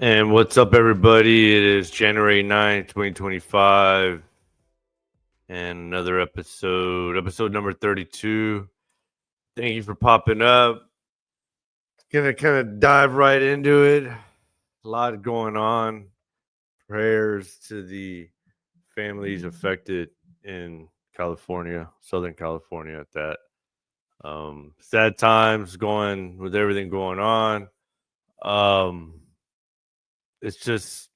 And what's up, everybody? It is January 9th, 2025, and another episode number 32. Thank you for popping up. Gonna kind of dive right into it. A lot going on. Prayers to the families affected in California, Southern California at that. Sad times going with everything going on. It's just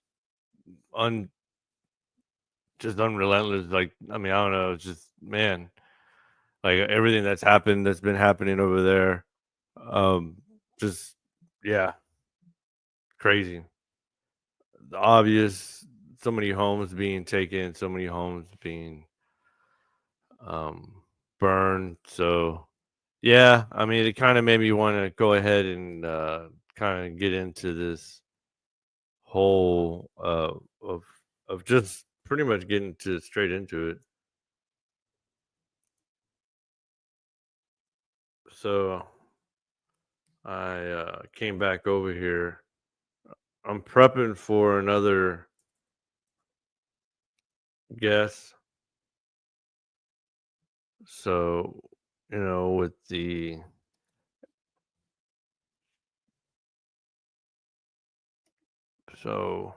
unrelentless. Like, I mean, I don't know. It's just, man, like everything that's been happening over there. Just, yeah, crazy. The obvious, so many homes being taken, so many homes being burned. So, yeah, I mean, it kind of made me want to go ahead and kind of get into this whole of just pretty much getting to straight into it. So I came back over here. I'm prepping for another guest. So, with the so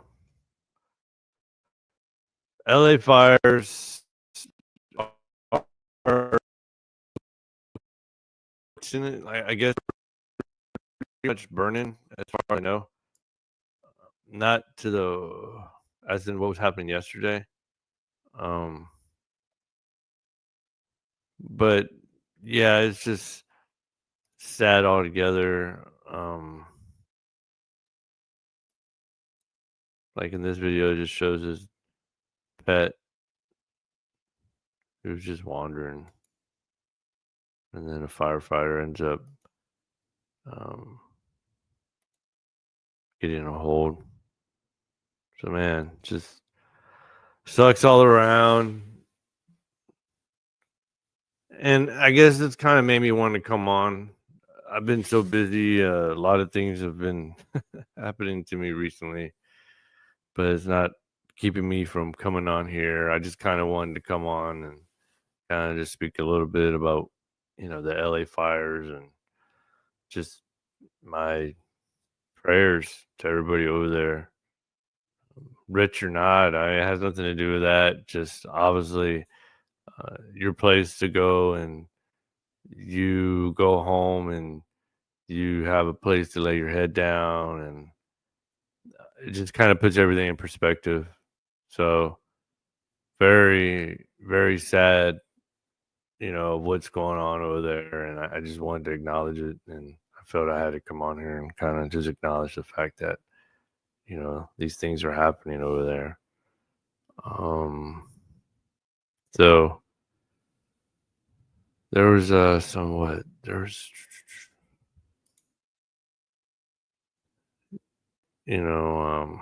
LA fires are, I guess, pretty much burning as far as I know. Not to the as in what was happening yesterday. Um, but yeah, it's just sad altogether. Like in this video, it just shows his pet who's just wandering, and then a firefighter ends up um, getting a hold. So, man, just sucks all around. And I guess it's kind of made me want to come on. I've been so busy. A lot of things have been happening to me recently, but it's not keeping me from coming on here. I just kind of wanted to come on and kind of just speak a little bit about, the LA fires and just my prayers to everybody over there. Rich or not, it has nothing to do with that. Just obviously your place to go, and you go home and you have a place to lay your head down, and it just kind of puts everything in perspective. So very, very sad, what's going on over there. And I just wanted to acknowledge it. And I felt I had to come on here and kind of just acknowledge the fact that, these things are happening over there. So there was somewhat there's you know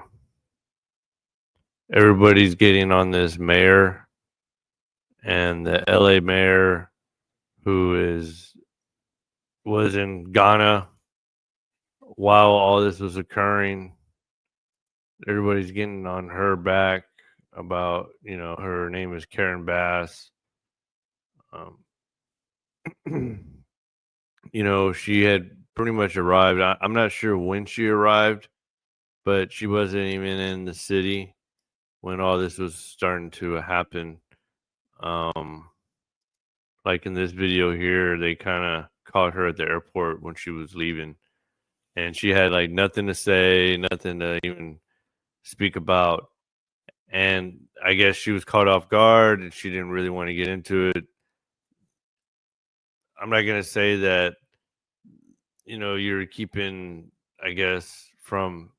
everybody's getting on this mayor, and the LA mayor who was in Ghana while all this was occurring. Everybody's getting on her back about, her name is Karen Bass. Um, she had pretty much arrived. I'm not sure when she arrived, but she wasn't even in the city when all this was starting to happen. Um, like in this video here, they kind of caught her at the airport when she was leaving, and she had like nothing to say, nothing to even speak about. And I guess she was caught off guard and she didn't really want to get into it. I'm not going to say that, you're keeping, I guess, from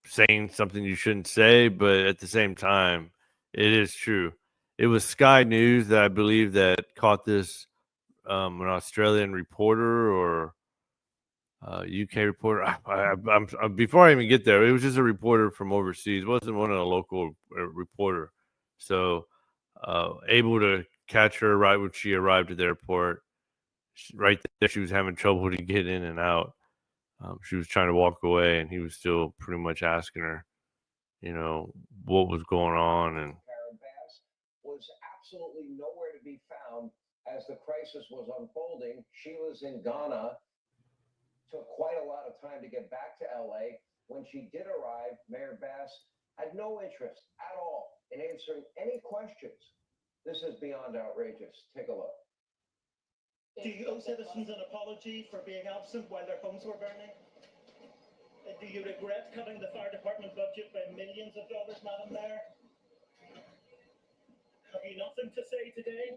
saying something you shouldn't say, but at the same time, it is true. It was Sky News that I believe that caught this, an Australian reporter or UK reporter. Before I even get there, it was just a reporter from overseas. It wasn't one of the local reporter. So able to catch her right when she arrived at the airport. Right there, she was having trouble to get in and out. She was trying to walk away, and he was still pretty much asking her, what was going on. And Karen Bass was absolutely nowhere to be found as the crisis was unfolding. She was in Ghana. Took quite a lot of time to get back to LA. When she did arrive, Mayor Bass had no interest at all in answering any questions. This is beyond outrageous. Take a look. Do you owe citizens an apology for being absent while their homes were burning? Do you regret cutting the fire department budget by millions of dollars, Madam Mayor? Have you nothing to say today?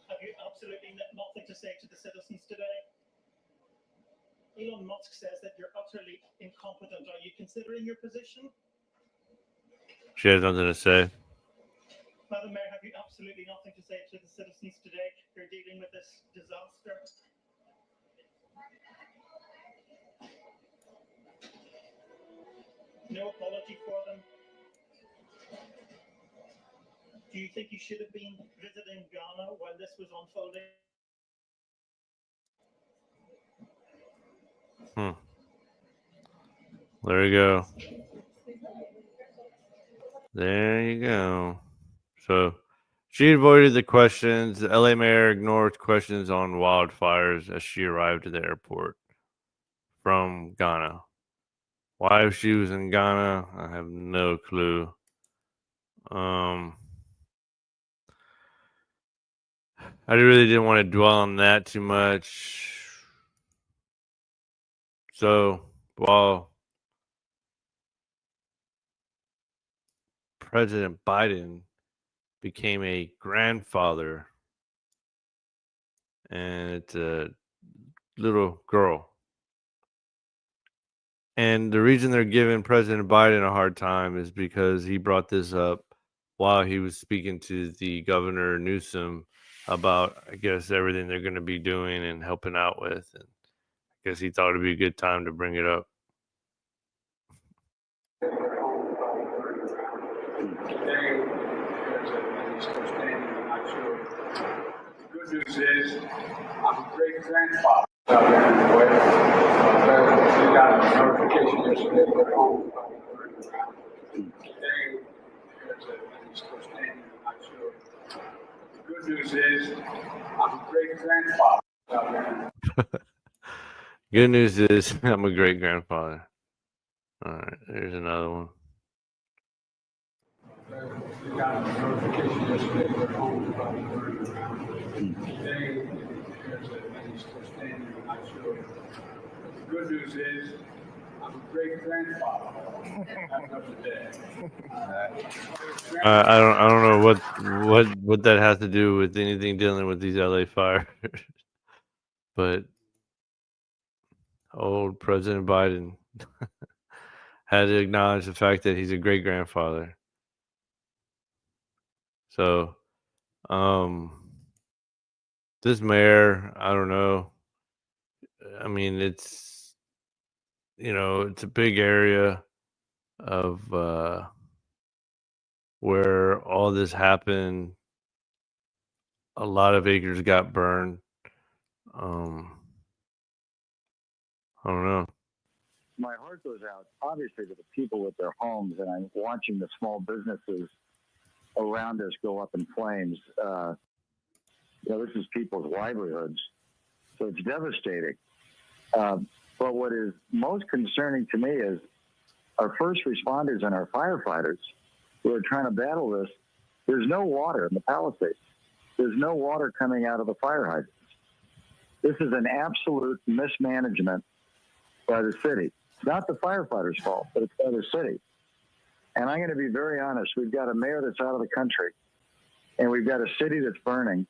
Have you absolutely nothing to say to the citizens today? Elon Musk says that you're utterly incompetent. Are you considering your position? she has nothing to say. Madam Mayor, have you absolutely nothing to say to the citizens today? You're dealing with this disaster. No apology for them. Do you think you should have been visiting Ghana while this was unfolding? There you go. There you go. So she avoided the questions. The LA mayor ignored questions on wildfires as she arrived at the airport from Ghana. Why she was in Ghana, I have no clue. I really didn't want to dwell on that too much. So while President Biden became a grandfather, and it's a little girl. And the reason they're giving President Biden a hard time is because he brought this up while he was speaking to the Governor Newsom about, I guess, everything they're going to be doing and helping out with. And I guess he thought it'd be a good time to bring it up. Good news is, I'm a great grandfather. We got a notification yesterday that home. Today, he's still standing, I'm not sure. Good news is, I'm a great grandfather. Good news is, I'm a great grandfather. All right, there's another one. We got a notification yesterday that home. Today, he's still standing, I'm not sure. Good news is, I'm a great grandfather. I don't know what that has to do with anything dealing with these LA fires, but old President Biden had to acknowledge the fact that he's a great grandfather. So, this mayor, I don't know. I mean, it's a big area of where all this happened. A lot of acres got burned. I don't know. My heart goes out, obviously, to the people with their homes, and I'm watching the small businesses around us go up in flames. This is people's livelihoods, so it's devastating. But what is most concerning to me is our first responders and our firefighters who are trying to battle this. There's no water in the Palisades. There's no water coming out of the fire hydrants. This is an absolute mismanagement by the city. It's not the firefighters' fault, but it's by the city. And I'm going to be very honest. We've got a mayor that's out of the country, and we've got a city that's burning,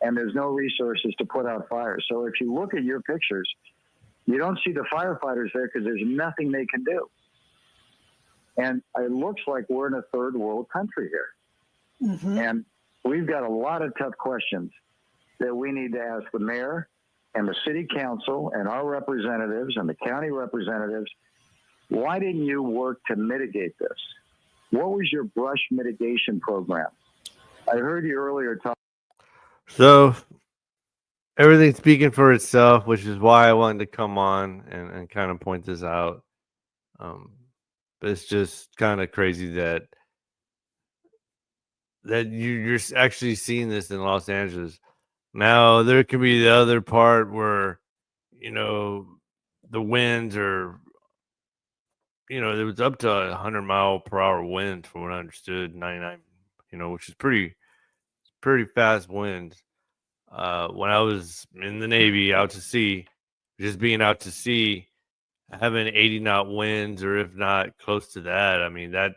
and there's no resources to put out fires. So if you look at your pictures, you don't see the firefighters there because there's nothing they can do. And it looks like we're in a third world country here. Mm-hmm. And we've got a lot of tough questions that we need to ask the mayor and the city council and our representatives and the county representatives. Why didn't you work to mitigate this? What was your brush mitigation program? I heard you earlier talk. So everything's speaking for itself, which is why I wanted to come on and kind of point this out. But it's just kind of crazy that you're actually seeing this in Los Angeles. Now there could be the other part where, you know, the winds are, you know, it was up to 100-mile-per-hour winds from what I understood, 99, you know, which is pretty fast winds. When I was in the Navy out to sea, just being out to sea, having 80-knot winds, or if not close to that, I mean, that,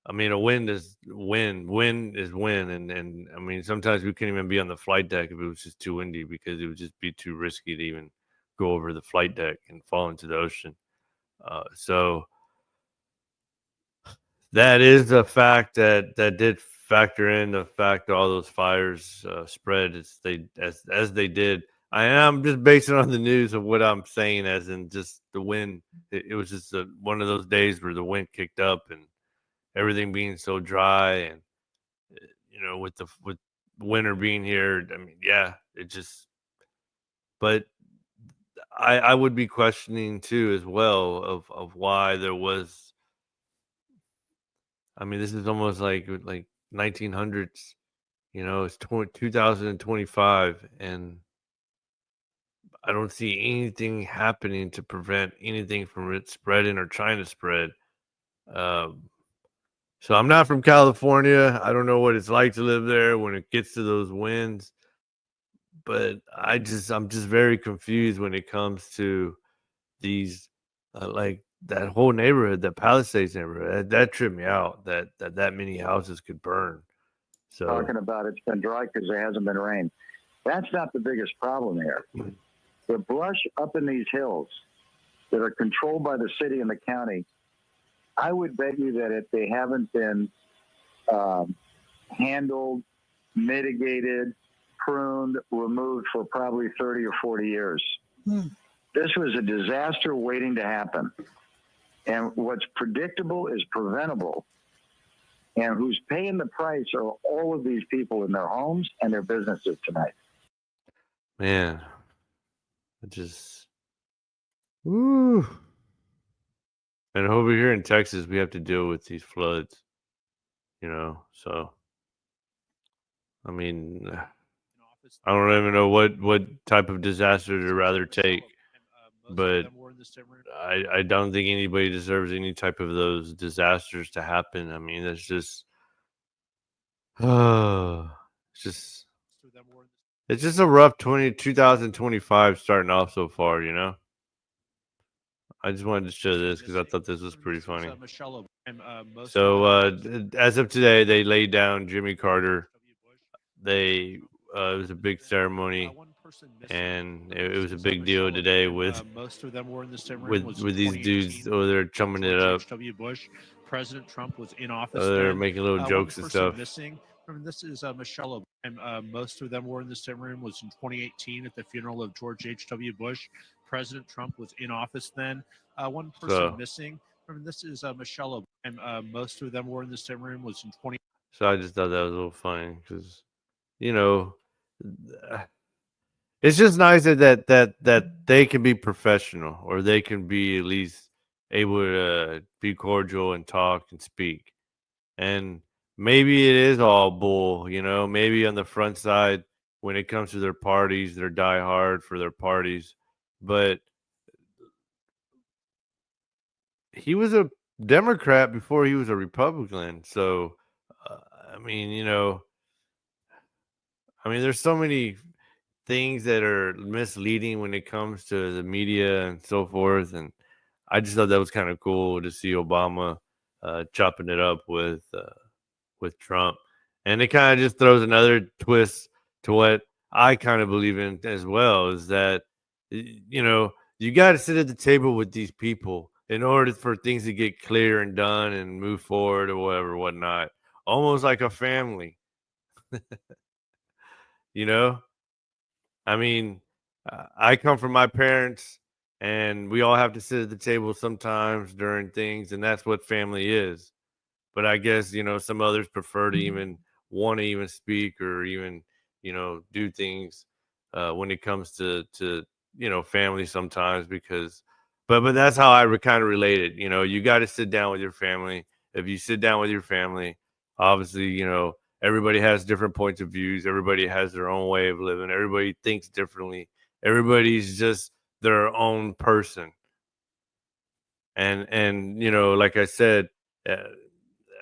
I mean, a wind is wind is wind. And I mean, sometimes we couldn't even be on the flight deck if it was just too windy because it would just be too risky to even go over the flight deck and fall into the ocean. So that is a fact that did factor in the fact that all those fires spread as they did. I'm just basing on the news of what I'm saying, as in just the wind. It was just one of those days where the wind kicked up and everything being so dry, and you know, with winter being here, I mean, yeah, it just. But I would be questioning too as well of why there was. I mean, this is almost like 1900s. You know, it's 2025, and I don't see anything happening to prevent anything from it spreading or trying to spread. Um, so I'm not from California. I don't know what it's like to live there when it gets to those winds, but I'm just very confused when it comes to these, like that whole neighborhood, that Palisades neighborhood. That tripped me out. That many houses could burn. So Talking about it's been dry because there hasn't been rain. That's not the biggest problem here. The brush up in these hills that are controlled by the city and the county, I would bet you that if they haven't been handled, mitigated, pruned, removed for probably 30 or 40 years. This was a disaster waiting to happen. And what's predictable is preventable. And who's paying the price are all of these people in their homes and their businesses tonight. man, I just, woo. And over here in Texas, we have to deal with these floods, you know. So, I mean, I don't even know what type of disaster to rather take, but I don't think anybody deserves any type of those disasters to happen. I mean, that's just, it's just a rough 2025 starting off so far, you know. I just wanted to show this because I thought this was pretty funny. So as of today, they laid down Jimmy Carter. It was a big ceremony, and it was a big deal today with most of them were in the same room. with these dudes over there chumming it up. W. Bush, President Trump was in office. They're making little jokes and stuff. Missing. Remember, this is Michelle Obama. Most of them were in the same room. Was in 2018 at the funeral of George H.W. Bush. President Trump was in office then. One person missing. Remember, this is Michelle Obama. Most of them were in the same room. Was in 20. So I just thought that was a little funny because, you know, it's just nice that they can be professional, or they can be at least able to be cordial and talk and speak. And maybe it is all bull, you know, maybe on the front side when it comes to their parties, they're die hard for their parties. But he was a Democrat before he was a Republican. So, I mean, you know, there's so many things that are misleading when it comes to the media and so forth. And I just thought that was kind of cool to see Obama chopping it up with Trump. And it kind of just throws another twist to what I kind of believe in as well, is that, you know, you got to sit at the table with these people in order for things to get clear and done and move forward or whatever, whatnot. Almost like a family. You know? I mean, I come from my parents, and we all have to sit at the table sometimes during things, and that's what family is. But I guess, you know, some others prefer to even want to even speak or even, do things when it comes to family sometimes, because but that's how I kind of relate it. You got to sit down with your family. If you sit down with your family, obviously, everybody has different points of views. Everybody has their own way of living. Everybody thinks differently. Everybody's just their own person. And like I said, uh,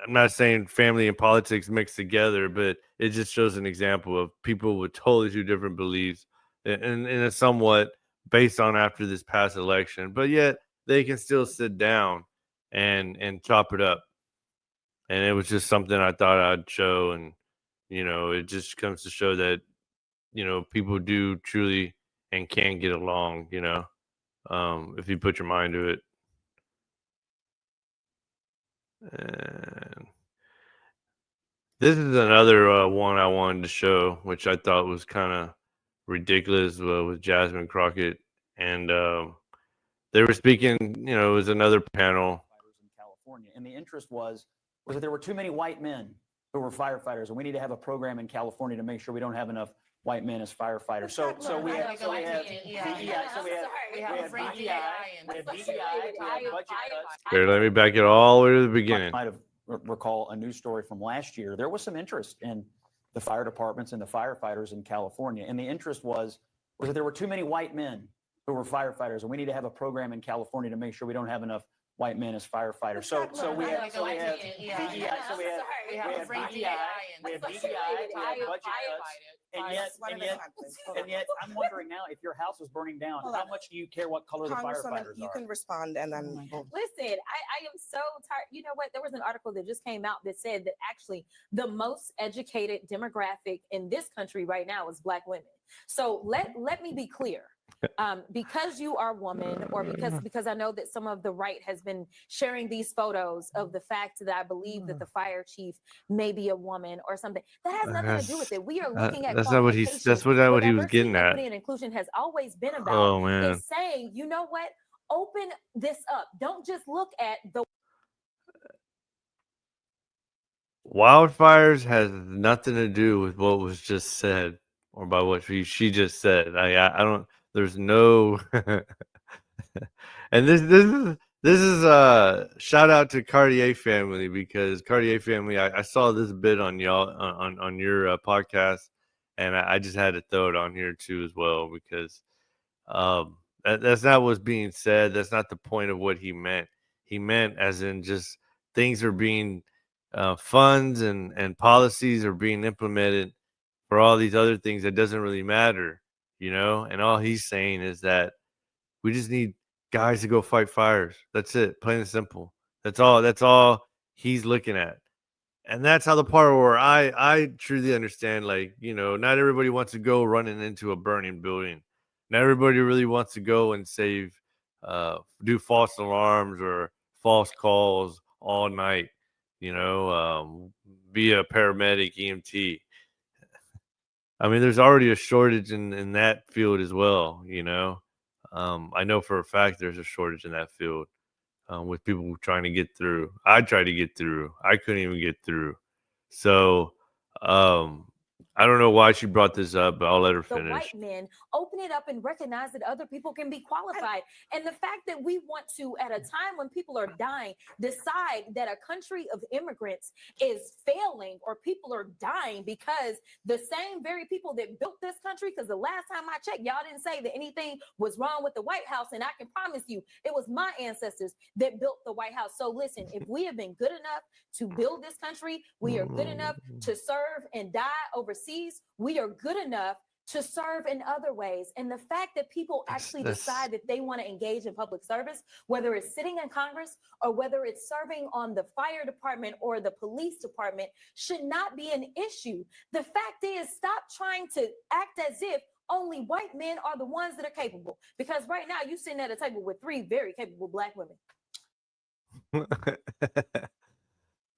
I'm not saying family and politics mixed together, but it just shows an example of people with totally two different beliefs, and it's somewhat based on after this past election, but yet they can still sit down and chop it up. And it was just something I thought I'd show, and it just comes to show that people do truly and can get along, if you put your mind to it. And this is another one I wanted to show, which I thought was kind of ridiculous, with Jasmine Crockett. And they were speaking, it was another panel. In California. And the interest was that there were too many white men who were firefighters, and we need to have a program in California to make sure we don't have enough white men as firefighters. So we have budget cuts. Here, let me back it all the way to the beginning. Might have recall a news story from last year. There was some interest in the fire departments and the firefighters in California, and the interest was that there were too many white men who were firefighters, and we need to have a program in California to make sure we don't have enough white men as firefighters. So we have budget cuts. And yet, I'm wondering now, if your house is burning down, how much do you care what color the firefighters you are? can respond and then. Listen, I am so tired. You know what? There was an article that just came out that said that actually the most educated demographic in this country right now is Black women. So let me be clear. Because you are a woman, or because I know that some of the right has been sharing these photos of the fact that I believe that the fire chief may be a woman or something, that has nothing to do with it. We are looking at that's not what he was getting at. And inclusion has always been about. Oh man, is saying, you know what? Open this up. Don't just look at the wildfires has nothing to do with what was just said or by what she just said. I don't. There's no, and this is shout out to Cartier family, because Cartier family, I saw this bit on y'all on your podcast, and I just had to throw it on here too as well, because that's not what's being said. That's not the point of what he meant. He meant as in just things are being funds and policies are being implemented for all these other things that doesn't really matter. And all he's saying is that we just need guys to go fight fires. That's it, plain and simple. That's all he's looking at. And that's how the part where I truly understand, not everybody wants to go running into a burning building. Not everybody really wants to go and save, do false alarms or false calls all night, be a paramedic, EMT. I mean, there's already a shortage in that field as well, I know for a fact there's a shortage in that field with people trying to get through. I tried to get through. I couldn't even get through. So I don't know why she brought this up, but I'll let her finish. The white men open it up and recognize that other people can be qualified. And the fact that we want to, at a time when people are dying, decide that a country of immigrants is failing, or people are dying because the same very people that built this country, because the last time I checked, y'all didn't say that anything was wrong with the White House. And I can promise you, it was my ancestors that built the White House. So listen, if we have been good enough to build this country, we are good enough to serve and die overseas. We are good enough to serve in other ways. And the fact that people actually decide that they want to engage in public service, whether it's sitting in Congress or whether it's serving on the fire department or the police department, should not be an issue. The fact is, stop trying to act as if only white men are the ones that are capable. Because right now you're sitting at a table with 3 very capable Black women.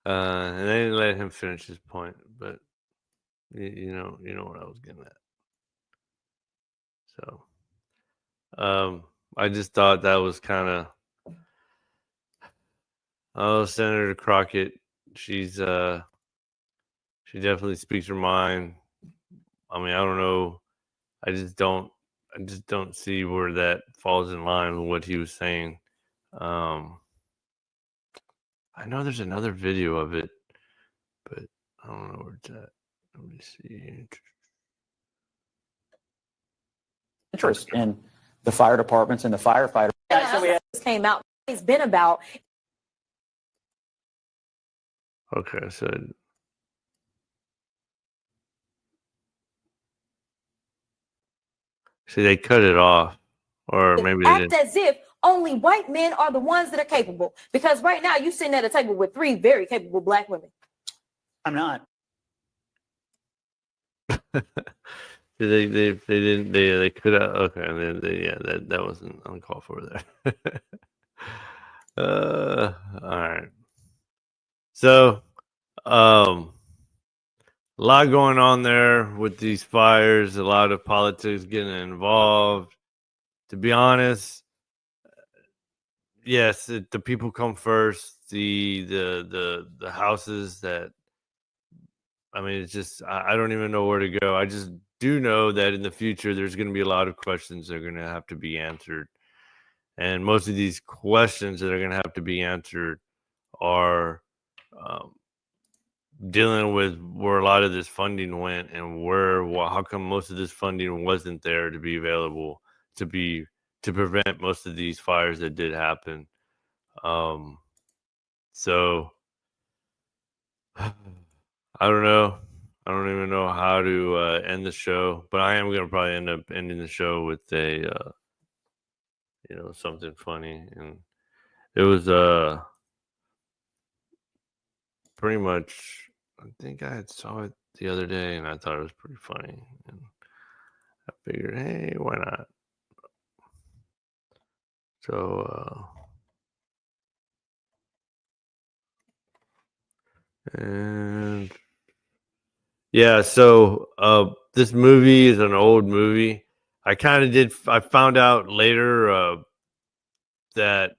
And they didn't let him finish his point, but you know what I was getting at. So, I just thought that was kind of, Senator Crockett. She's She definitely speaks her mind. I mean, I don't know. I just don't see where that falls in line with what he was saying. I know there's another video of it, but I don't know where it's at. Let me see. Interest in the fire departments and the firefighters. So we came out. It's been about. Okay, so see, they cut it off, or maybe they Act didn't. as if only white men are the ones that are capable. Because right now you're sitting at a table with 3 very capable black women. I'm not. They didn't they could have okay, and then that wasn't uncalled for there. All right. So a lot going on there with these fires, a lot of politics getting involved. To be honest, yes, the people come first. The houses that, I mean, it's just I don't even know where to go. I just do know that in the future there's going to be a lot of questions that are going to have to be answered, and most of these questions that are going to have to be answered are dealing with where a lot of this funding went and how come most of this funding wasn't there to be available to prevent most of these fires that did happen. So I don't know. I don't even know how to end the show, but I am going to probably end up ending the show with a something funny. And it was pretty much, I think I had saw it the other day and I thought it was pretty funny, and I figured, hey, why not? So and yeah, so this movie is an old movie. I found out later that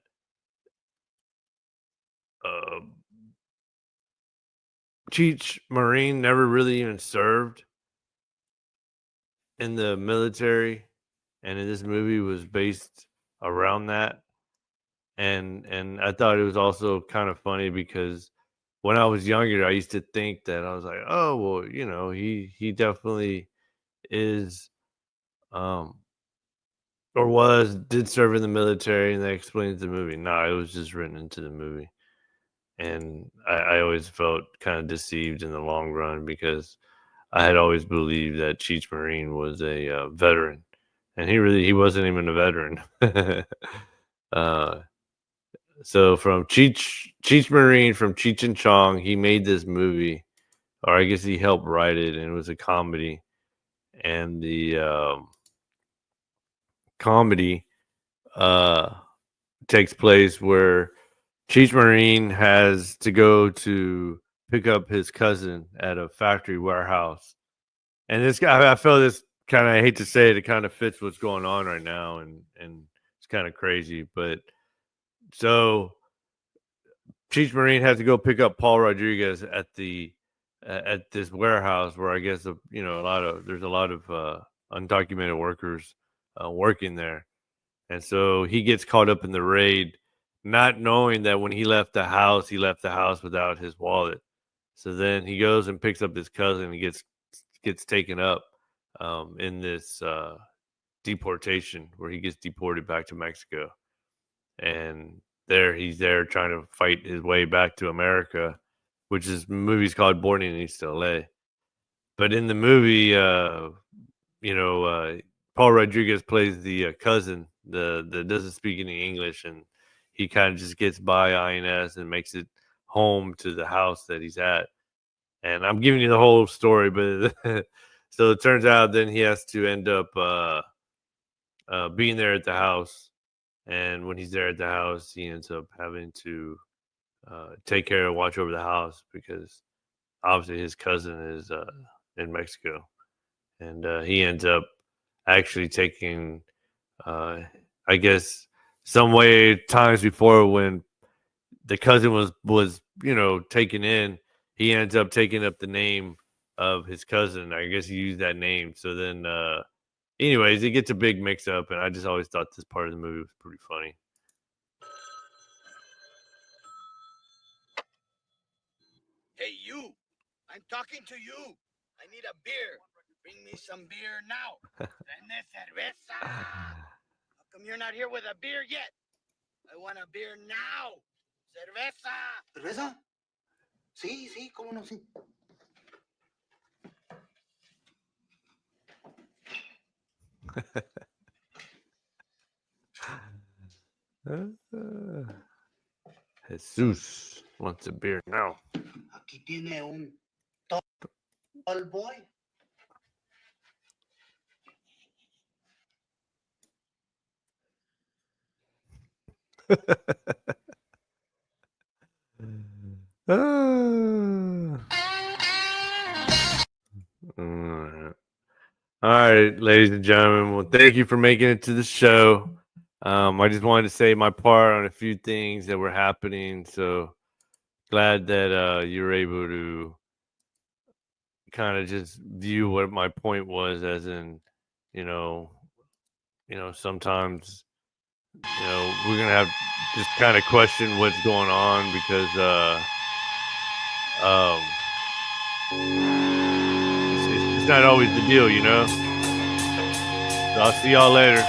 Cheech Marin never really even served in the military, and in this movie was based around that. And I thought it was also kind of funny because when I was younger, I used to think that I was like, oh well, he definitely is or did serve in the military, and that explains the movie. No, it was just written into the movie. And I always felt kind of deceived in the long run because I had always believed that Cheech Marin was a veteran, and he wasn't even a veteran. So from Cheech Marin from Cheech and Chong, he made this movie, or I guess he helped write it, and it was a comedy. And the comedy takes place where Cheech Marin has to go to pick up his cousin at a factory warehouse. And this guy, I feel this kind of, I hate to say it kind of fits what's going on right now, and it's kind of crazy. But so Cheech Marin has to go pick up Paul Rodriguez at this warehouse where I guess there's a lot of undocumented workers working there, and so he gets caught up in the raid, not knowing that when he left the house without his wallet. So then he goes and picks up his cousin and gets taken up in this deportation where he gets deported back to Mexico, and he's there trying to fight his way back to America, which is movie's called Born in East LA. But in the movie, Paul Rodriguez plays the cousin that doesn't speak any English, and he kind of just gets by INS and makes it home to the house that he's at. And I'm giving you the whole story, but so it turns out then he has to end up being there at the house. And when he's there at the house, he ends up having to take care of, watch over the house because obviously his cousin is in Mexico. And he ends up actually taking, I guess, some way times before when the cousin was taken in, he ends up taking up the name of his cousin. I guess he used that name. So then, anyways, it gets a big mix up, and I just always thought this part of the movie was pretty funny. Hey, you. I'm talking to you. I need a beer. Bring me some beer now. Tráeme cerveza. How come you're not here with a beer yet? I want a beer now. Cerveza. ¿Cerveza? Sí, sí, cómo no, sí. Jesus wants a beer now. Aquí tiene un tall boy. All right, ladies and gentlemen. Well, thank you for making it to the show. I just wanted to say my part on a few things that were happening. So glad that you were able to kind of just view what my point was, as in, sometimes, we're gonna have just kind of question what's going on because it's not always the deal, So I'll see y'all later.